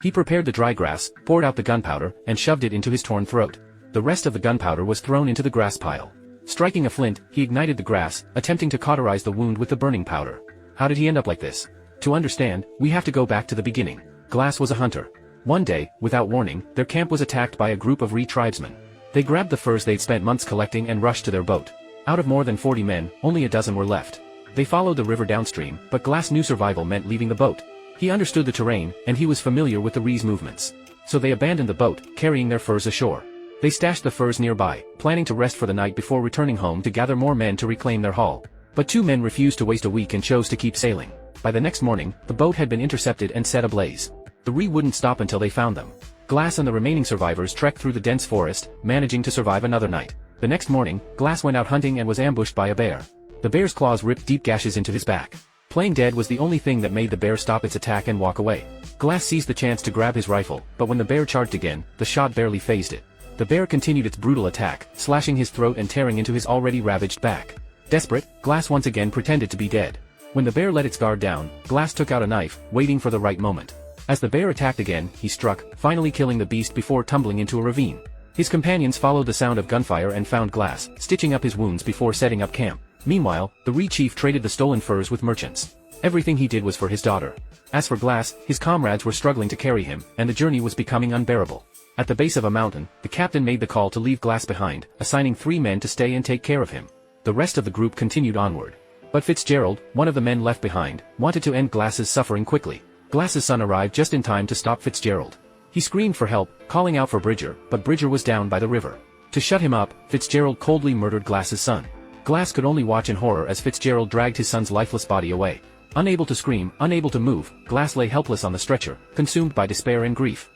He prepared the dry grass, poured out the gunpowder, and shoved it into his torn throat. The rest of the gunpowder was thrown into the grass pile. Striking a flint, he ignited the grass, attempting to cauterize the wound with the burning powder. How did he end up like this? To understand, we have to go back to the beginning. Glass was a hunter. One day, without warning, their camp was attacked by a group of tribesmen. They grabbed the furs they'd spent months collecting and rushed to their boat. Out of more than 40 men, only a dozen were left. They followed the river downstream, but Glass knew survival meant leaving the boat. He understood the terrain, and he was familiar with the Ree's movements. So they abandoned the boat, carrying their furs ashore. They stashed the furs nearby, planning to rest for the night before returning home to gather more men to reclaim their haul. But 2 men refused to waste a week and chose to keep sailing. By the next morning, the boat had been intercepted and set ablaze. The Ree wouldn't stop until they found them. Glass and the remaining survivors trekked through the dense forest, managing to survive another night. The next morning, Glass went out hunting and was ambushed by a bear. The bear's claws ripped deep gashes into his back. Playing dead was the only thing that made the bear stop its attack and walk away. Glass seized the chance to grab his rifle, but when the bear charged again, the shot barely fazed it. The bear continued its brutal attack, slashing his throat and tearing into his already ravaged back. Desperate, Glass once again pretended to be dead. When the bear let its guard down, Glass took out a knife, waiting for the right moment. As the bear attacked again, he struck, finally killing the beast before tumbling into a ravine. His companions followed the sound of gunfire and found Glass, stitching up his wounds before setting up camp. Meanwhile, the Ree chief traded the stolen furs with merchants. Everything he did was for his daughter. As for Glass, his comrades were struggling to carry him, and the journey was becoming unbearable. At the base of a mountain, the captain made the call to leave Glass behind, assigning 3 men to stay and take care of him. The rest of the group continued onward. But Fitzgerald, one of the men left behind, wanted to end Glass's suffering quickly. Glass's son arrived just in time to stop Fitzgerald. He screamed for help, calling out for Bridger, but Bridger was down by the river. To shut him up, Fitzgerald coldly murdered Glass's son. Glass could only watch in horror as Fitzgerald dragged his son's lifeless body away. Unable to scream, unable to move, Glass lay helpless on the stretcher, consumed by despair and grief.